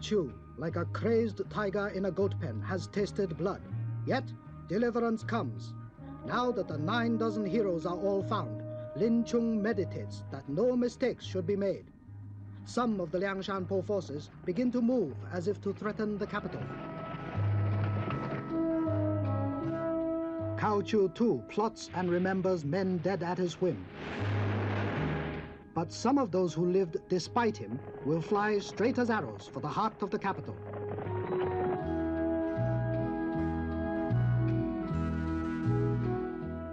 Chu, like a crazed tiger in a goat pen, has tasted blood. Yet, deliverance comes. Now that the 9 dozen heroes are all found, Lin Chung meditates that no mistakes should be made. Some of the Liangshanpo forces begin to move as if to threaten the capital. Cao Chu too plots and remembers men dead at his whim. But some of those who lived despite him will fly straight as arrows for the heart of the capital.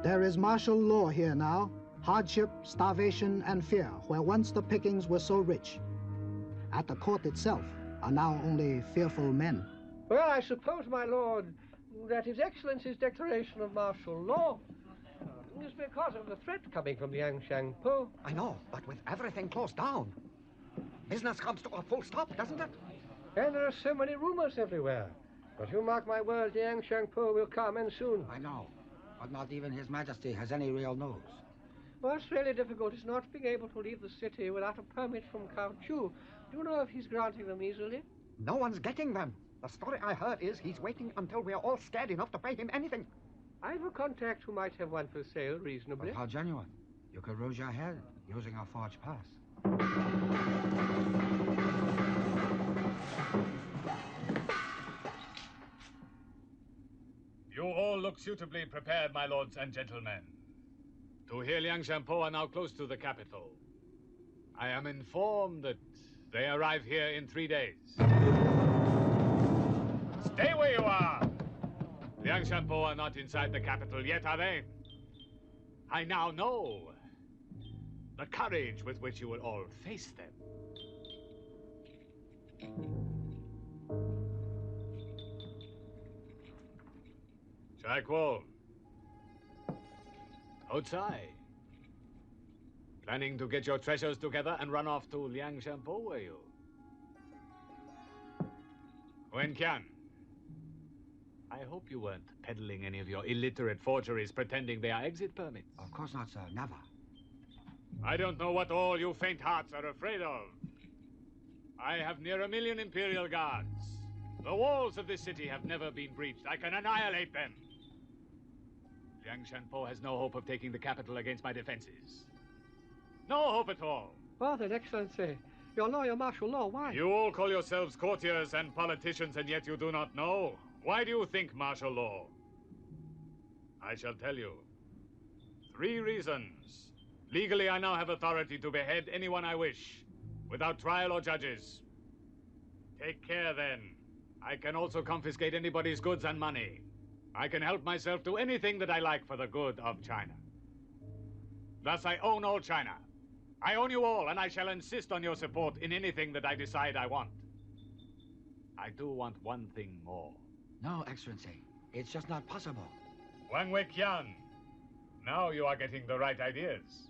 There is martial law here now, hardship, starvation, and fear, where once the pickings were so rich. At the court itself are now only fearful men. Well, I suppose, my lord, that His Excellency's declaration of martial law is because of the threat coming from Liangshanpo. I know, but with everything closed down, business comes to a full stop, doesn't it? And there are so many rumors everywhere. But you mark my words, Liangshanpo will come, and soon. I know, but not even His Majesty has any real news. What's really difficult is not being able to leave the city without a permit from Cao Chu. Do you know if he's granting them easily? No one's getting them. The story I heard is he's waiting until we're all scared enough to pay him anything. I have a contact who might have one for sale reasonably. But how genuine? You could rouge your head using a forged pass. You all look suitably prepared, my lords and gentlemen. To hear Liangshanpo are now close to the capital. I am informed that they arrive here in 3 days. Stay where you are! Liangshanpo are not inside the capital yet, are they? I now know the courage with which you will all face them. Chai Kuo. Outside. Planning to get your treasures together and run off to Liangshanpo, were you? Wen Qian. I hope you weren't peddling any of your illiterate forgeries pretending they are exit permits. Of course not, sir. Never. I don't know what all you faint hearts are afraid of. I have near 1 million Imperial guards. The walls of this city have never been breached. I can annihilate them. Liangshanpo has no hope of taking the capital against my defenses. No hope at all. Well, then, Excellency, your lawyer martial law, why? You all call yourselves courtiers and politicians, and yet you do not know. Why do you think martial law? I shall tell you. 3 reasons. Legally, I now have authority to behead anyone I wish, without trial or judges. Take care, then. I can also confiscate anybody's goods and money. I can help myself to anything that I like for the good of China. Thus, I own all China. I own you all, and I shall insist on your support in anything that I decide I want. I do want one thing more. No, Excellency. It's just not possible. Wang Weiqian, now you are getting the right ideas.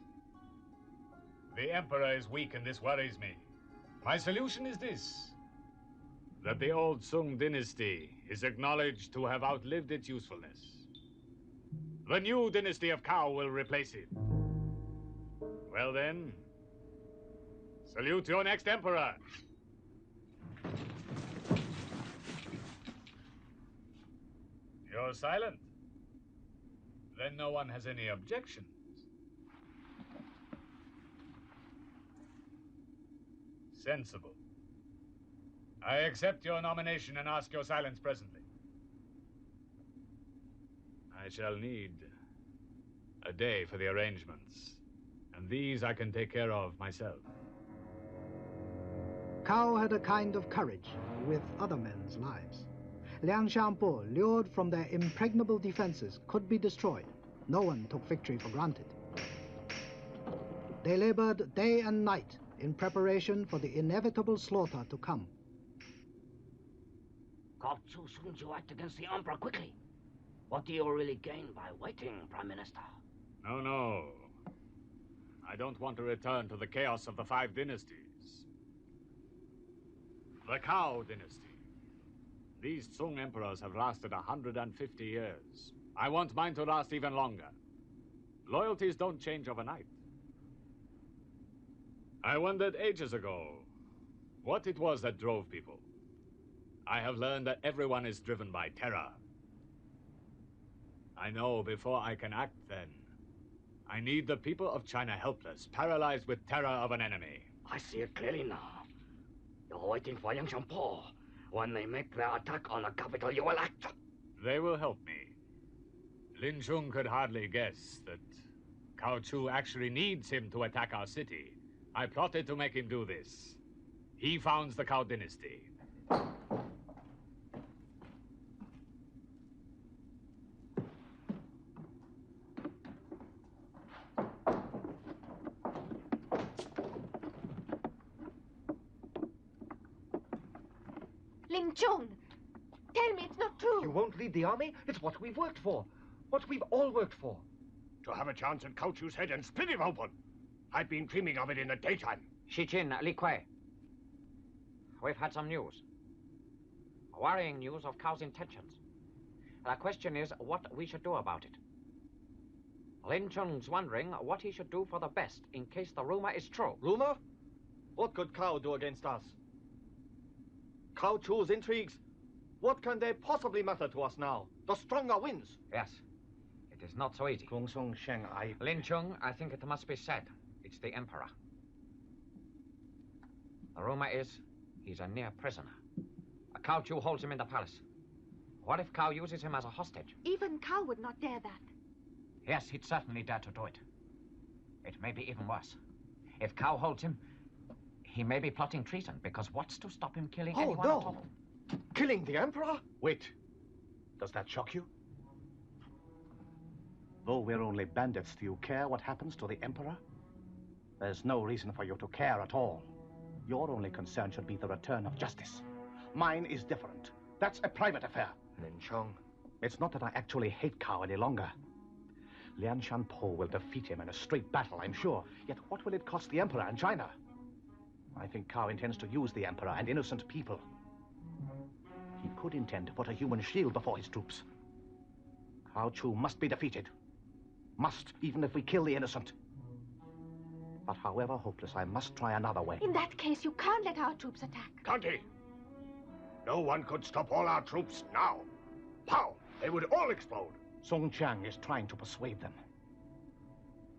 The Emperor is weak, and this worries me. My solution is this: that the old Sung dynasty is acknowledged to have outlived its usefulness. The new dynasty of Cao will replace it. Well then, salute your next emperor. You're silent. Then no one has any objections. Sensible. I accept your nomination and ask your silence presently. I shall need a day for the arrangements, and these I can take care of myself. Cao had a kind of courage with other men's lives. Liangshanpo, lured from their impregnable defenses, could be destroyed. No one took victory for granted. They labored day and night in preparation for the inevitable slaughter to come. Cao Chu sends you act against the Emperor quickly. What do you really gain by waiting, Prime Minister? No, no. I don't want to return to the chaos of the 5 dynasties. The Cao dynasty. These Sung emperors have lasted 150 years. I want mine to last even longer. Loyalties don't change overnight. I wondered ages ago what it was that drove people. I have learned that everyone is driven by terror. I know before I can act then. I need the people of China helpless, paralyzed with terror of an enemy. I see it clearly now. You're waiting for Yangshanpo. When they make their attack on the capital, you will act. They will help me. Lin Chung could hardly guess that Cao Chu actually needs him to attack our city. I plotted to make him do this. He founds the Cao dynasty. Lin Chung, tell me it's not true. You won't lead the army? It's what we've worked for. What we've all worked for. To have a chance at Cao Chu's head and split it open. I've been dreaming of it in the daytime. Shijin, Li Kuei. We've had some news. Worrying news of Cao's intentions. The question is what we should do about it. Lin Chung's wondering what he should do for the best in case the rumor is true. Rumor? What could Cao do against us? Cao Chu's intrigues? What can they possibly matter to us now? The stronger wins. Yes. It is not so easy. Gong Song Sheng, Lin Chung, I think it must be said. It's the Emperor. The rumor is he's a near prisoner. Cao Chu holds him in the palace. What if Cao uses him as a hostage? Even Cao would not dare that. Yes, he'd certainly dare to do it. It may be even worse. If Cao holds him, he may be plotting treason, because what's to stop him killing anyone at all? Killing the Emperor? Wait. Does that shock you? Though we're only bandits, do you care what happens to the Emperor? There's no reason for you to care at all. Your only concern should be the return of justice. Mine is different. That's a private affair. Lin Chung. It's not that I actually hate Cao any longer. Lian Shanpo will defeat him in a straight battle, I'm sure. Yet what will it cost the Emperor and China? I think Cao intends to use the Emperor and innocent people. He could intend to put a human shield before his troops. Cao Chu must be defeated. Must, even if we kill the innocent. But however hopeless, I must try another way. In that case, you can't let our troops attack. Can't he? No one could stop all our troops now. Pow! They would all explode. Song Chiang is trying to persuade them.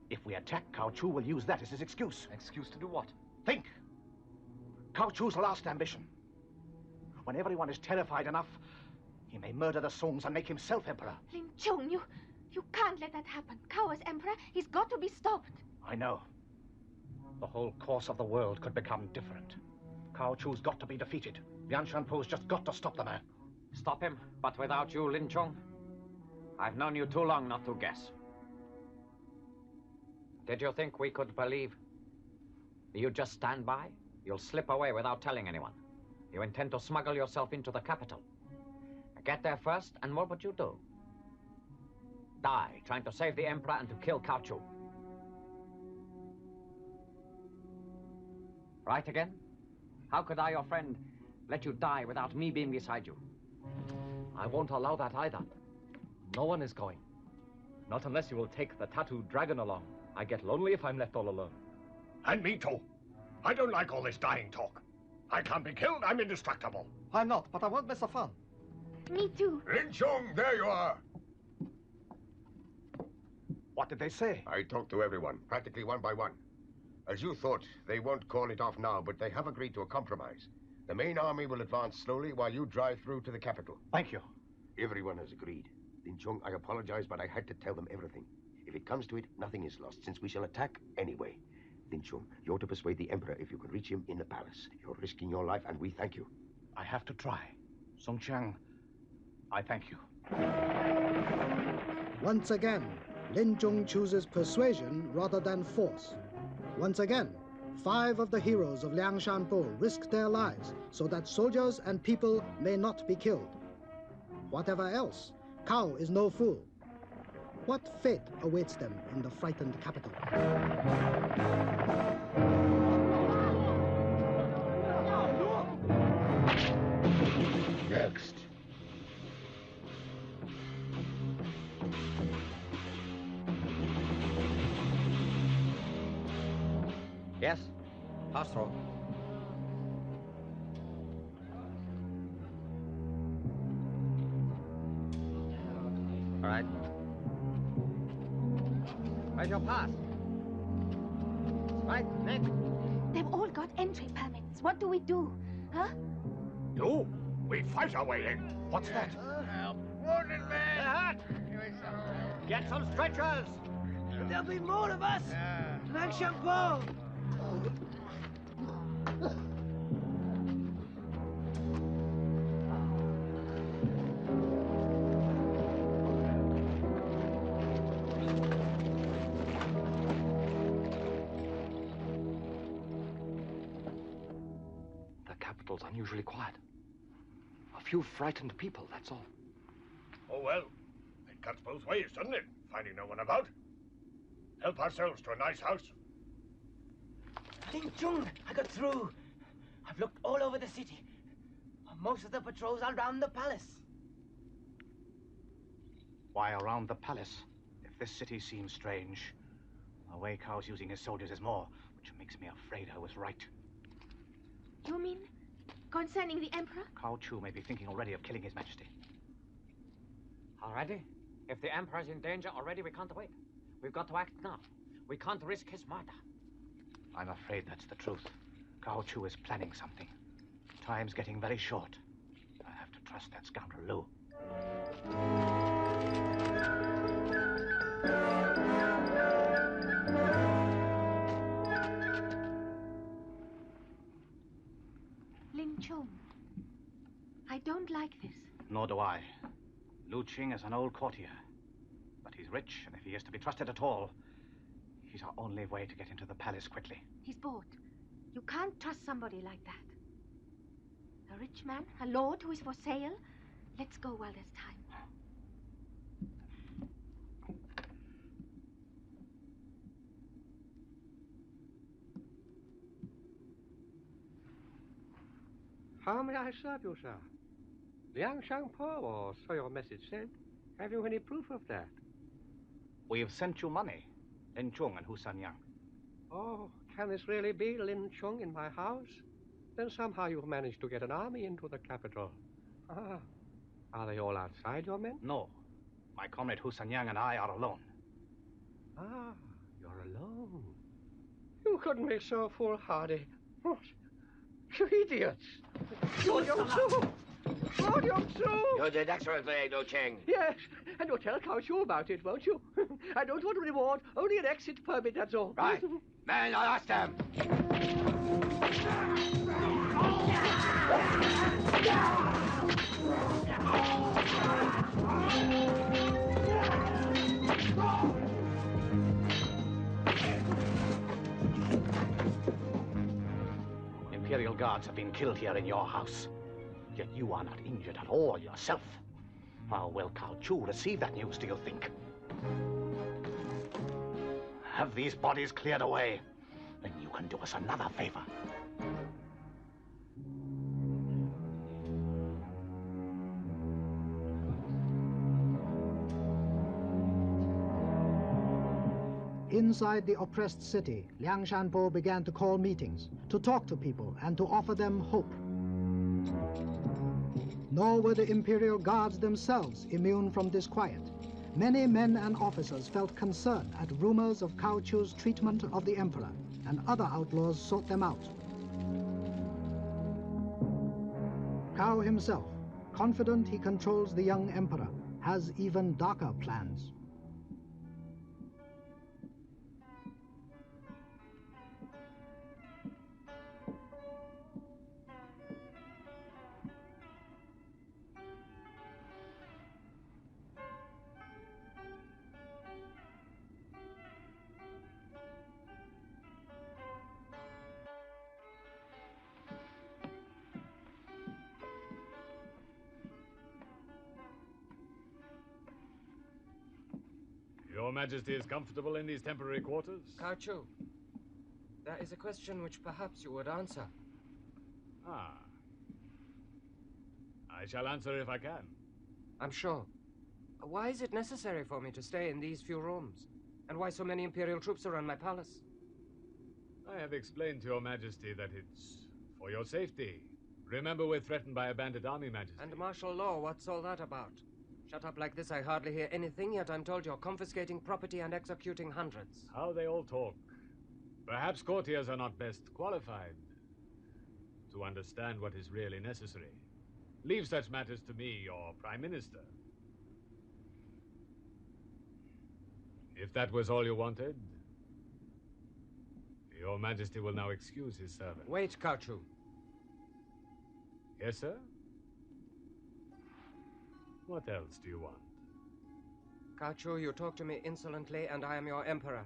If we attack, Cao Chu will use that as his excuse. Excuse to do what? Think! Cao Chu's last ambition. When everyone is terrified enough, he may murder the Songs and make himself emperor. Lin Chung, you can't let that happen. Cao as emperor, he's got to be stopped. I know. The whole course of the world could become different. Cao Chu's got to be defeated. Lian Shanpo's just got to stop the man. Stop him, but without you, Lin Chung. I've known you too long not to guess. Did you think we could believe? You just stand by? You'll slip away without telling anyone. You intend to smuggle yourself into the capital. Get there first, and what would you do? Die, trying to save the Emperor and to kill Cao Chu. Right again? How could I, your friend, let you die without me being beside you? I won't allow that either. No one is going. Not unless you will take the tattooed dragon along. I get lonely if I'm left all alone. And me too. I don't like all this dying talk. I can't be killed, I'm indestructible. I'm not, but I won't miss the fun. Me too. Lin Chung, there you are. What did they say? I talked to everyone, practically one by one. As you thought, they won't call it off now, but they have agreed to a compromise. The main army will advance slowly while you drive through to the capital. Thank you. Everyone has agreed. Lin Chung, I apologize, but I had to tell them everything. If it comes to it, nothing is lost, since we shall attack anyway. Lin Chung, you're to persuade the Emperor if you can reach him in the palace. You're risking your life, and we thank you. I have to try. Song Chiang, I thank you. Once again, Lin Chung chooses persuasion rather than force. Once again, 5 of the heroes of Liang Shanpo risk their lives so that soldiers and people may not be killed. Whatever else, Cao is no fool. What fate awaits them in the frightened capital? Next. Yes? Pass through. Where's your pass? Right, next. They've all got entry permits. What do we do? Huh? Do? We fight our way in. What's that? Wounded man! Get some stretchers! There'll be more of us! Like shampoo! The capital's unusually quiet. A few frightened people, that's all. Oh, well. It cuts both ways, doesn't it? Finding no one about. Help ourselves to a nice house. Ding Chung, I got through. I've looked all over the city. Most of the patrols are around the palace. Why around the palace? If this city seems strange, the way Cao's using his soldiers is more, which makes me afraid I was right. You mean concerning the Emperor? Cao Chu may be thinking already of killing His Majesty. Already? If the Emperor's in danger already, we can't wait. We've got to act now. We can't risk his murder. I'm afraid that's the truth. Cao Chu is planning something. Time's getting very short. I have to trust that scoundrel Lu. Lin Chung, I don't like this. Nor do I. Lu Qing is an old courtier. But he's rich, and if he is to be trusted at all, he's our only way to get into the palace quickly. He's bought. You can't trust somebody like that. A rich man, a lord who is for sale. Let's go while there's time. How may I serve you, sir? Liang Shangpo, or so your message said. Have you any proof of that? We've sent you money. Lin Chung and Hu Sanyang. Oh, can this really be Lin Chung in my house? Then somehow you've managed to get an army into the capital. Ah, are they all outside, your men? No. My comrade Hu Sanyang and I are alone. Ah, you're alone. You couldn't be so foolhardy. What? You idiots! You're Yong-Su! Oh, Yong-Su! You did excellently, Lu Qing. Yes, and you'll tell Cao Chu about it, won't you? I don't want a reward, only an exit permit, that's all. Right. Men, I asked them. Imperial guards have been killed here in your house. Yet you are not injured at all yourself. How will Cao Chu receive that news, do you think? Have these bodies cleared away, then you can do us another favor. Inside the oppressed city, Liang Shanpo began to call meetings, to talk to people, and to offer them hope. Nor were the imperial guards themselves immune from disquiet. Many men and officers felt concern at rumors of Cao Chu's treatment of the emperor, and other outlaws sought them out. Cao himself, confident he controls the young emperor, has even darker plans. Your Majesty is comfortable in these temporary quarters? Cao Chu, that is a question which perhaps you would answer. Ah. I shall answer if I can. I'm sure. Why is it necessary for me to stay in these few rooms? And why so many Imperial troops around my palace? I have explained to Your Majesty that it's for your safety. Remember, we're threatened by a bandit army, Majesty. And martial law, what's all that about? Shut up like this, I hardly hear anything, yet I'm told you're confiscating property and executing hundreds. How they all talk. Perhaps courtiers are not best qualified to understand what is really necessary. Leave such matters to me, your Prime Minister. If that was all you wanted, Your Majesty will now excuse his servant. Wait, Kaochu. Yes, sir? What else do you want? Kaochu, you talk to me insolently, and I am your emperor.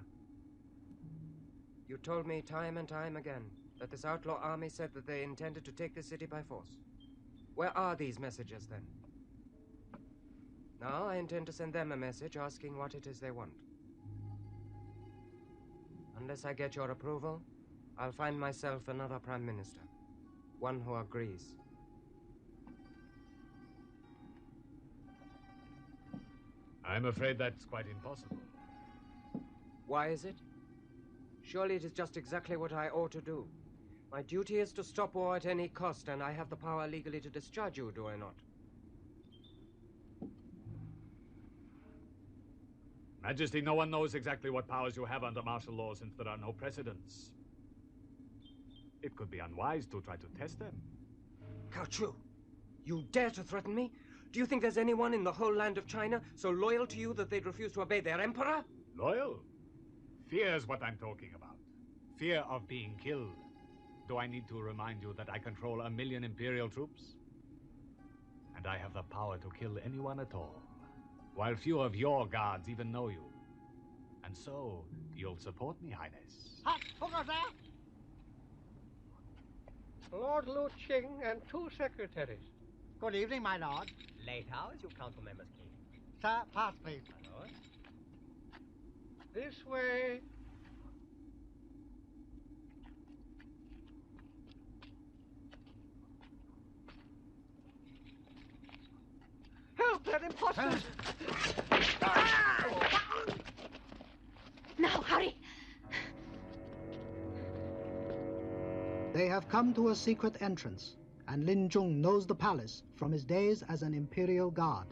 You told me time and time again that this outlaw army said that they intended to take the city by force. Where are these messages, then? Now I intend to send them a message asking what it is they want. Unless I get your approval, I'll find myself another Prime Minister. One who agrees. I'm afraid that's quite impossible. Why is it? Surely it is just exactly what I ought to do. My duty is to stop war at any cost, and I have the power legally to discharge you, do I not? Majesty, no one knows exactly what powers you have under martial law since there are no precedents. It could be unwise to try to test them. Kaochu, you dare to threaten me? Do you think there's anyone in the whole land of China so loyal to you that they'd refuse to obey their emperor? Loyal? Fear's what I'm talking about. Fear of being killed. Do I need to remind you that I control 1 million Imperial troops? And I have the power to kill anyone at all, while few of your guards even know you. And so, you'll support me, Highness. Lord Lu Qing and 2 secretaries. Good evening, my lord. Late hours, you council members came. Sir, pass, please. My lord. This way. Help, they're imposters! Now, hurry! They have come to a secret entrance, and Lin Chung knows the palace from his days as an imperial guard.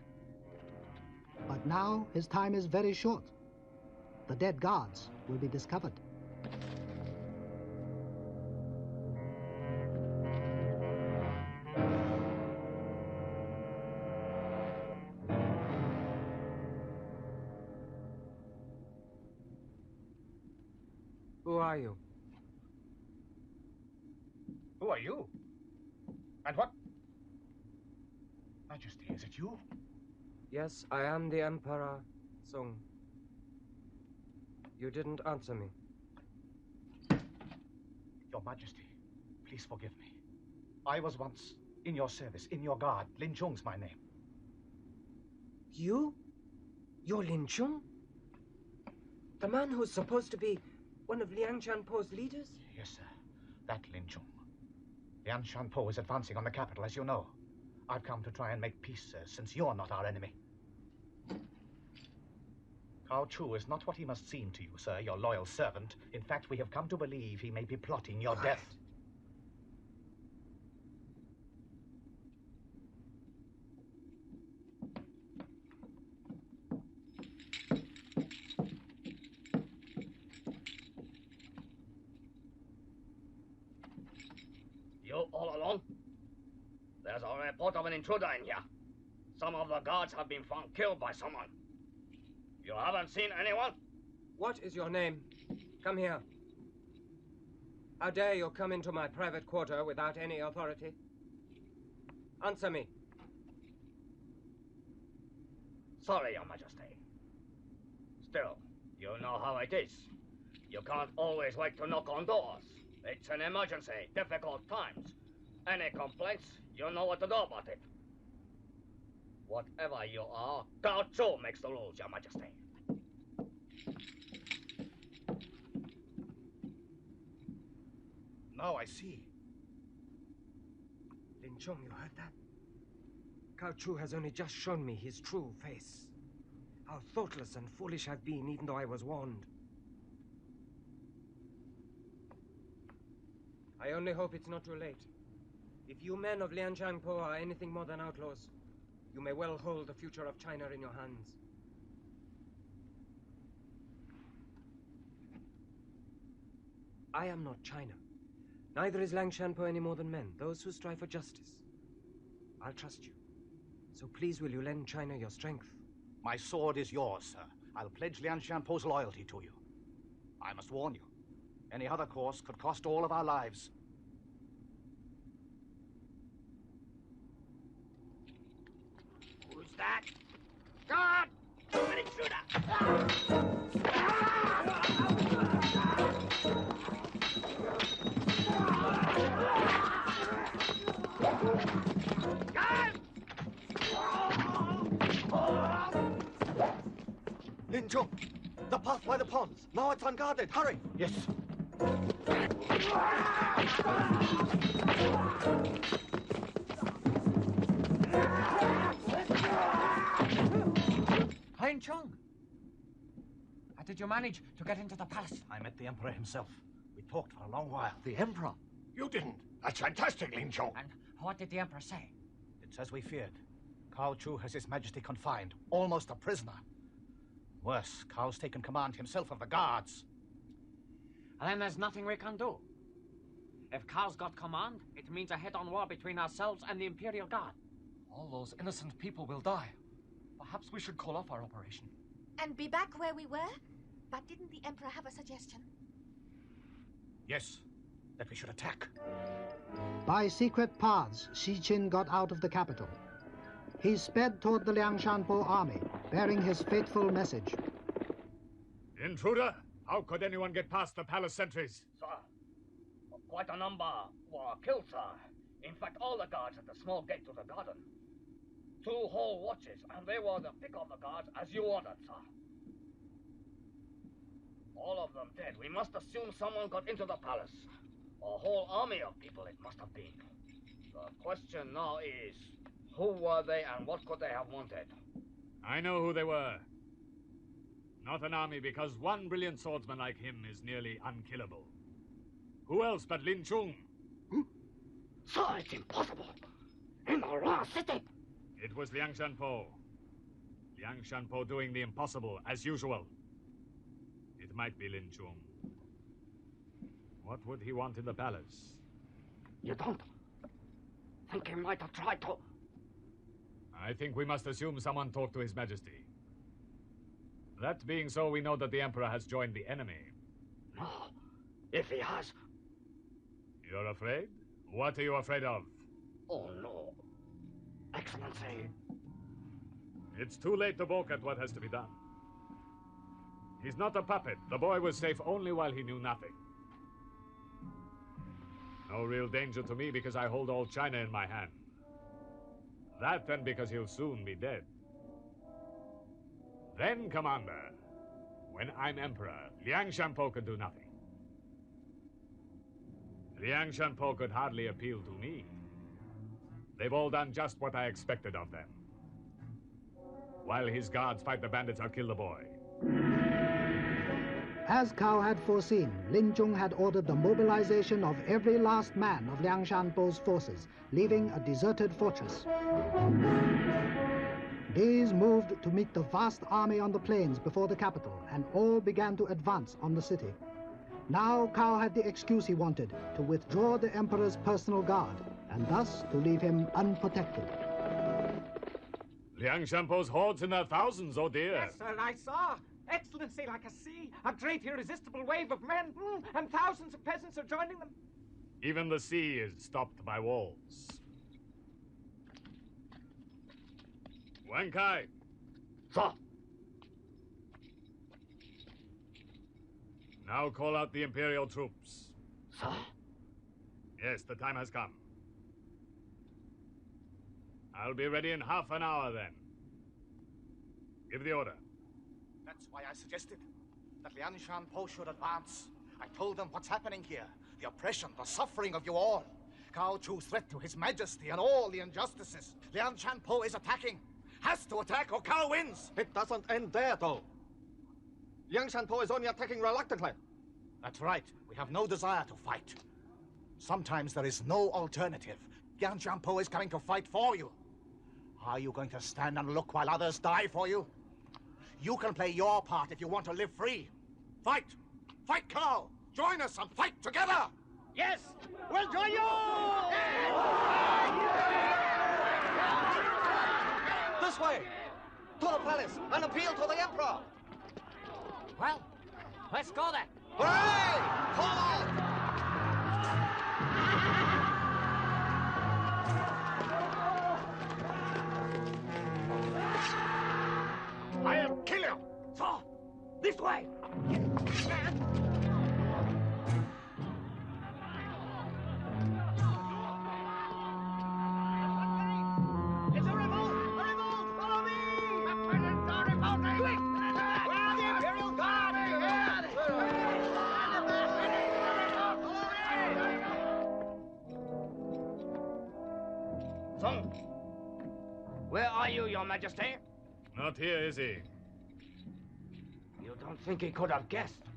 But now his time is very short. The dead guards will be discovered. Who are you? Who are you? And what? Majesty, is it you? Yes, I am the Emperor Sung. You didn't answer me. Your Majesty, please forgive me. I was once in your service, in your guard. Lin Chung's my name. You? You're Lin Chung? The man who's supposed to be one of Liang Shanpo's leaders? Yes, sir. That Lin Chung. Liang Shanpo is advancing on the capital, as you know. I've come to try and make peace, sir, since you're not our enemy. Cao Chu is not what he must seem to you, sir, your loyal servant. In fact, we have come to believe he may be plotting your death. You all alone? There's a report of an intruder in here. Some of the guards have been found killed by someone. You haven't seen anyone? What is your name? Come here. How dare you come into my private quarter without any authority? Answer me. Sorry, Your Majesty. Still, you know how it is. You can't always wait to knock on doors. It's an emergency, difficult times. Any complaints, you know what to do about it. Whatever you are, Cao Chu makes the rules, Your Majesty. Now I see. Lin Chung, you heard that? Cao Chu has only just shown me his true face. How thoughtless and foolish I've been, even though I was warned. I only hope it's not too late. If you men of Liang Shanpo are anything more than outlaws, you may well hold the future of China in your hands. I am not China. Neither is Liang Shanpo any more than men, those who strive for justice. I'll trust you. So please will you lend China your strength? My sword is yours, sir. I'll pledge Liang Shanpo's loyalty to you. I must warn you, any other course could cost all of our lives. Who's that? God! An intruder! Lin Chung, the path by the ponds. Now it's unguarded. Hurry! Yes. Lin Chung! How did you manage to get into the palace? I met the Emperor himself. We talked for a long while. The Emperor? You didn't. That's fantastic, Lin Chung. And what did the Emperor say? It's as we feared. Cao Chu has His Majesty confined, almost a prisoner. Worse, Cao's taken command himself of the guards. And then there's nothing we can do. If Cao's got command, it means a head-on war between ourselves and the Imperial Guard. All those innocent people will die. Perhaps we should call off our operation. And be back where we were? But didn't the Emperor have a suggestion? Yes, that we should attack. By secret paths, Xi Qin got out of the capital. He sped toward the Liang Shanpo army, bearing his fateful message. Intruder! How could anyone get past the palace sentries? Sir, quite a number were killed, sir. In fact, all the guards at the small gate to the garden. 2 whole watches, and they were the pick of the guards as you ordered, sir. All of them dead. We must assume someone got into the palace. A whole army of people it must have been. The question now is, who were they and what could they have wanted? I know who they were. Not an army, because one brilliant swordsman like him is nearly unkillable. Who else but Lin Chung? Sir, it's impossible. In the wrong city. It was Liang Shanpo. Liang Shanpo doing the impossible, as usual. It might be Lin Chung. What would he want in the palace? You don't think he might have tried to... I think we must assume someone talked to His Majesty. That being so, we know that the Emperor has joined the enemy. No, if he has... You're afraid? What are you afraid of? Oh, no. Excellency. It's too late to balk at what has to be done. He's not a puppet. The boy was safe only while he knew nothing. No real danger to me because I hold all China in my hand. That and because he'll soon be dead. Then, Commander, when I'm Emperor, Liang Shanpo could do nothing. Liang Shanpo could hardly appeal to me. They've all done just what I expected of them. While his guards fight the bandits, I'll kill the boy. As Cao had foreseen, Lin Chung had ordered the mobilization of every last man of Liang Shanpo's forces, leaving a deserted fortress. These moved to meet the vast army on the plains before the capital, and all began to advance on the city. Now Cao had the excuse he wanted, to withdraw the Emperor's personal guard, and thus to leave him unprotected. Liang Shanpo's hordes in their thousands, oh dear. Yes, sir, I saw. Excellency, like a sea, a great irresistible wave of men, and thousands of peasants are joining them. Even the sea is stopped by walls. Wen Kai. Sir. Now call out the Imperial troops. Sir? Yes, the time has come. I'll be ready in half an hour then. Give the order. That's why I suggested that Liang Shanpo should advance. I told them what's happening here. The oppression, the suffering of you all. Cao Chu's threat to His Majesty and all the injustices. Liang Shanpo is attacking. Has to attack or Cao wins. It doesn't end there, though. Liang Shanpo is only attacking reluctantly. That's right. We have no desire to fight. Sometimes there is no alternative. Liang Shanpo is coming to fight for you. Are you going to stand and look while others die for you? You can play your part if you want to live free. Fight! Fight, Carl! Join us and fight together! Yes! We'll join you! This way! To the palace and appeal to the Emperor! Well, let's go then. Hooray! Forward! I'll kill you! So, this way! It's a revolt! A revolt! Follow me! The peasants are revolting! Quick! Where the Imperial Guard is here! Son, where are you, Your Majesty? Not here, is he? You don't think he could have guessed?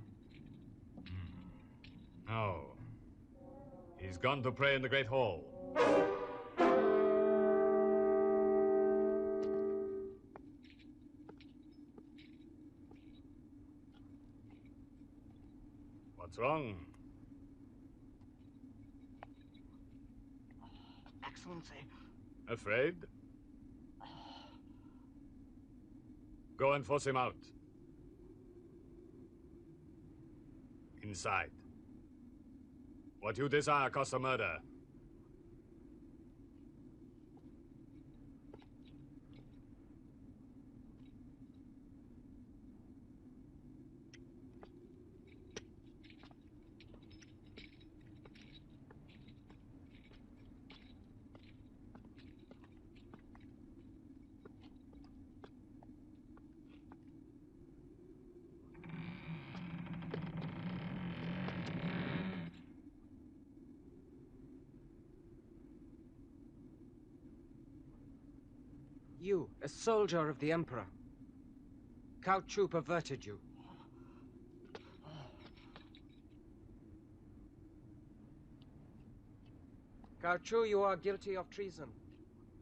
No. He's gone to pray in the Great Hall. What's wrong? Excellency. Afraid? Go and force him out. Inside. What you desire costs a murder. You, a soldier of the Emperor. Cao Chu perverted you. Cao Chu, you are guilty of treason.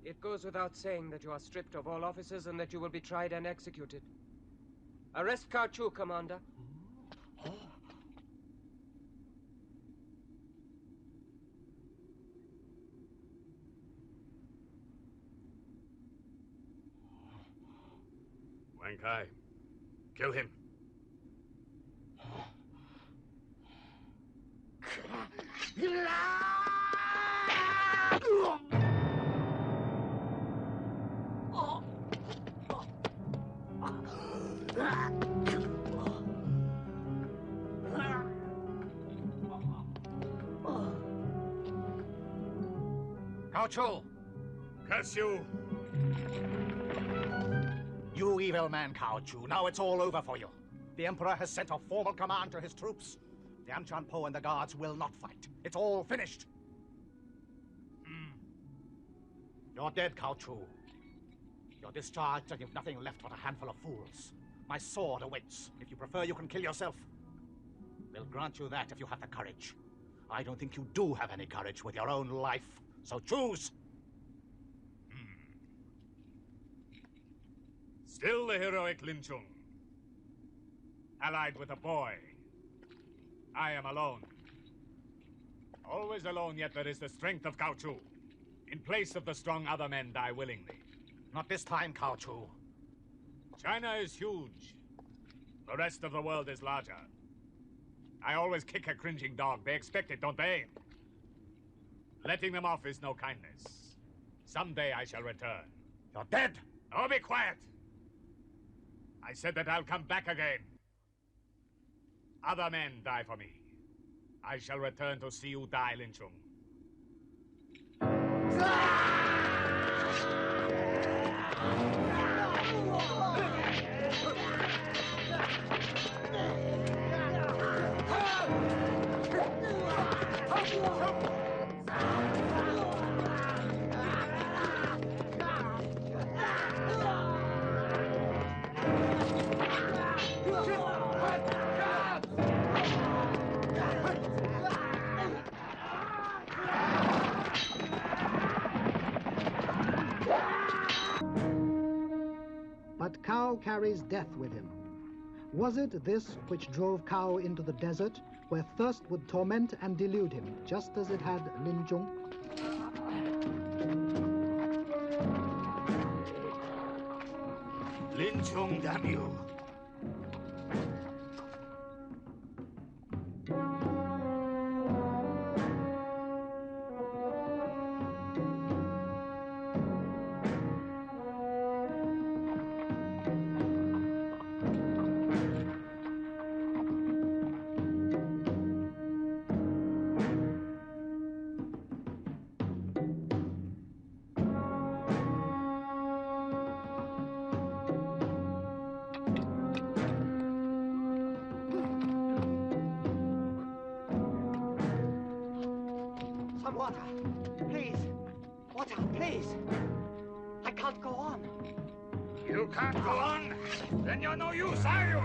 It goes without saying that you are stripped of all offices and that you will be tried and executed. Arrest Cao Chu, Commander. Wang Kai, kill him. Cao Chu! Curse you! You evil man, Cao Chu. Now it's all over for you. The Emperor has sent a formal command to his troops. The Amchan Po and the guards will not fight. It's all finished. You're dead, Cao Chu. You're discharged and you've nothing left but a handful of fools. My sword awaits. If you prefer, you can kill yourself. They'll grant you that if you have the courage. I don't think you do have any courage with your own life. So choose! Still the heroic Lin Chung. Allied with a boy. I am alone. Always alone, yet there is the strength of Cao Chu. In place of the strong, other men die willingly. Not this time, Cao Chu. China is huge. The rest of the world is larger. I always kick a cringing dog. They expect it, don't they? Letting them off is no kindness. Someday I shall return. You're dead! Oh, be quiet! I said that I'll come back again. Other men die for me. I shall return to see you die, Lin Chung. carries death with him. Was it this which drove Cao into the desert, where thirst would torment and delude him, just as it had Lin Chung? Lin Chung, damn you! Some water. Please. Water, please. I can't go on. You can't go on? Then you're no use, are you?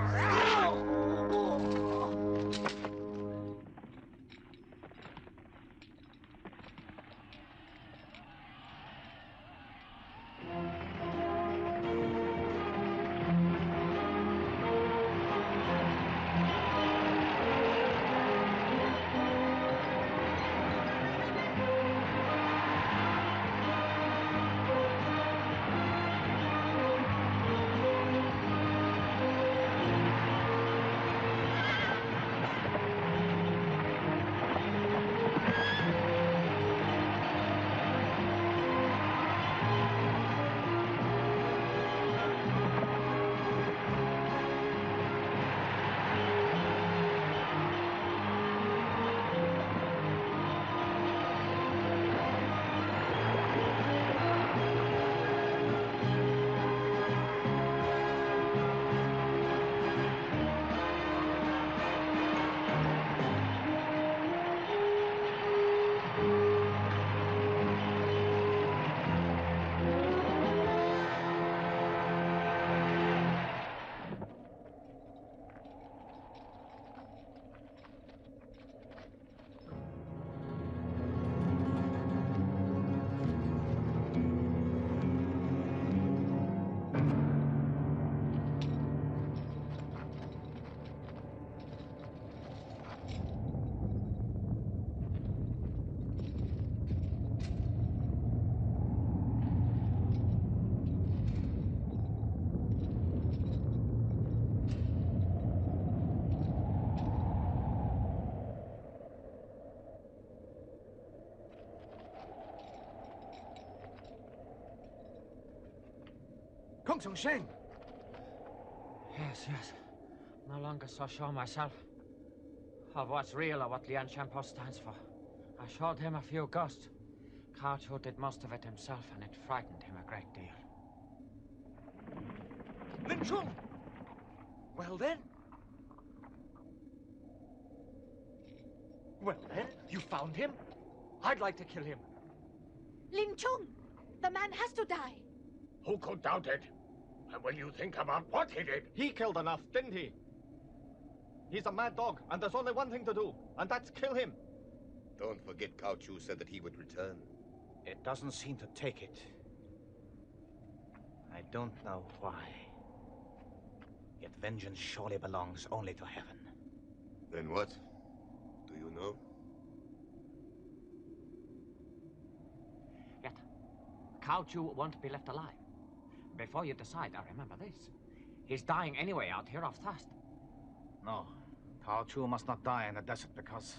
Kung Sung Sheng! Yes. No longer so sure myself of what's real or what Lian Shanpo stands for. I showed him a few ghosts. Cao Chu did most of it himself, and it frightened him a great deal. Lin Chung! Well then, you found him? I'd like to kill him. Lin Chung, the man has to die. Who could doubt it? And will you think about what he did? He killed enough, didn't he? He's a mad dog, and there's only one thing to do, and that's kill him. Don't forget Cao Chu said that he would return. It doesn't seem to take it. I don't know why. Yet vengeance surely belongs only to heaven. Then what? Do you know? Yet, Cao Chu won't be left alive. Before you decide, I remember this. He's dying anyway out here of thirst. No, Cao Chu must not die in the desert because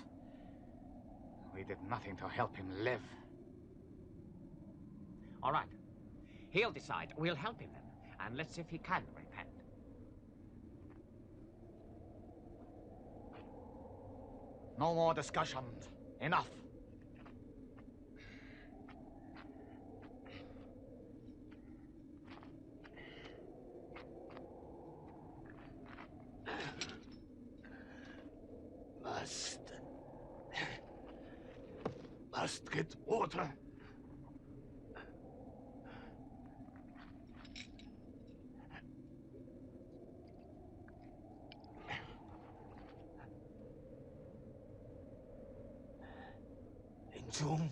we did nothing to help him live. All right. He'll decide. We'll help him then. And let's see if he can repent. No more discussions. Enough. Must get water. Lin Chung.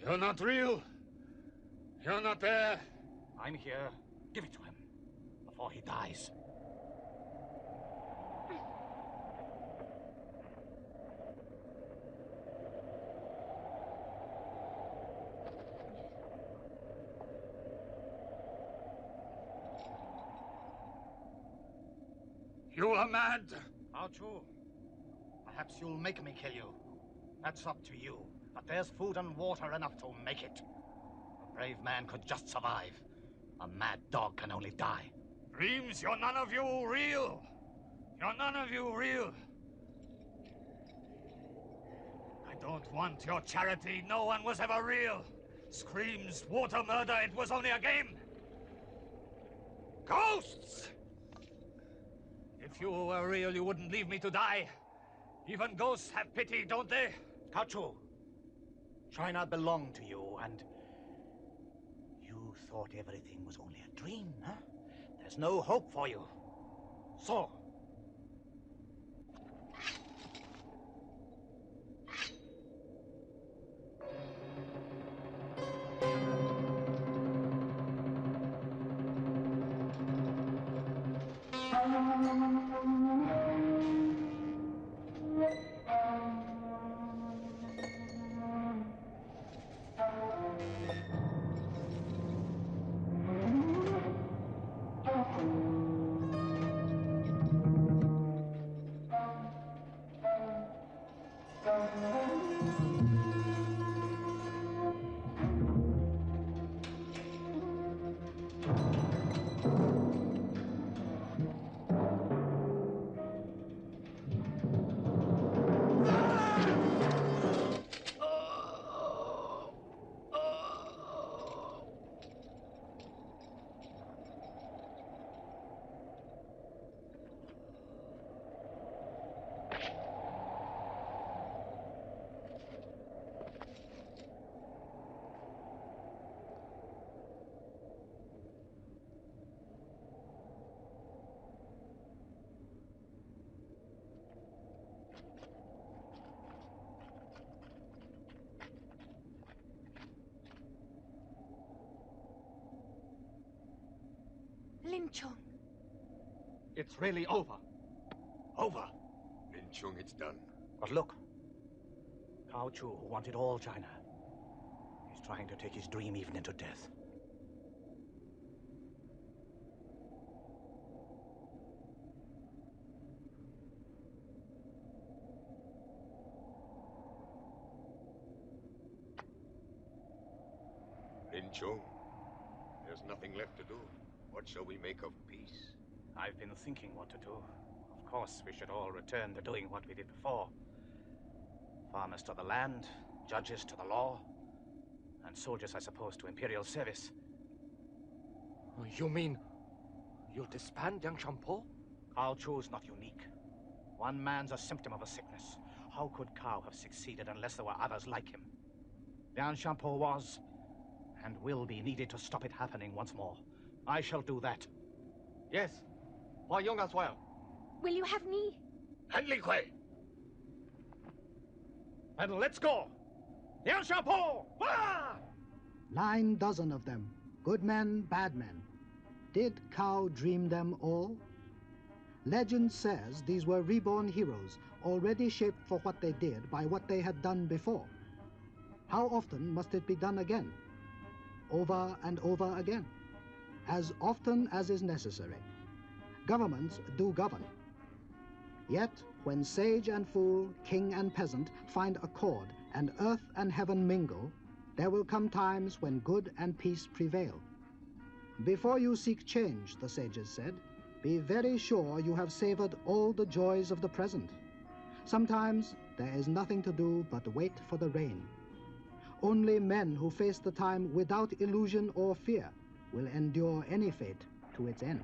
You're not real. You're not there. I'm here. Give it to him before he dies. You are mad. How true? Perhaps you'll make me kill you. That's up to you. But there's food and water enough to make it. A brave man could just survive. A mad dog can only die. Dreams, you're none of you real. You're none of you real. I don't want your charity. No one was ever real. Screams, water, murder, it was only a game. Ghosts! If you were real, you wouldn't leave me to die. Even ghosts have pity, don't they? Kachu, China belonged to you, and you thought everything was only a dream, huh? There's no hope for you. So, Lin Chung. it's really over. Over. Lin Chung, it's done. But look, Cao Chu, who wanted all China, is trying to take his dream even into death. Lin Chung, there's nothing left to do. What shall we make of peace? I've been thinking what to do. Of course, we should all return to doing what we did before. Farmers to the land, judges to the law, and soldiers, I suppose, to imperial service. You mean you'll disband Liang Shampo? Cao Chu's not unique. One man's a symptom of a sickness. How could Cao have succeeded unless there were others like him? Liang Shampo was, and will be, needed to stop it happening once more. I shall do that. Yes. Hua Yong as well. Will you have me? And Li Kuei. And let's go! Liang Shampo! Wah! 9 dozen of them, good men, bad men. Did Cao dream them all? Legend says these were reborn heroes, already shaped for what they did by what they had done before. How often must it be done again? Over and over again. As often as is necessary. Governments do govern. Yet, when sage and fool, king and peasant find accord, and earth and heaven mingle, there will come times when good and peace prevail. Before you seek change, the sages said, be very sure you have savored all the joys of the present. Sometimes there is nothing to do but wait for the rain. Only men who face the time without illusion or fear will endure any fate to its end.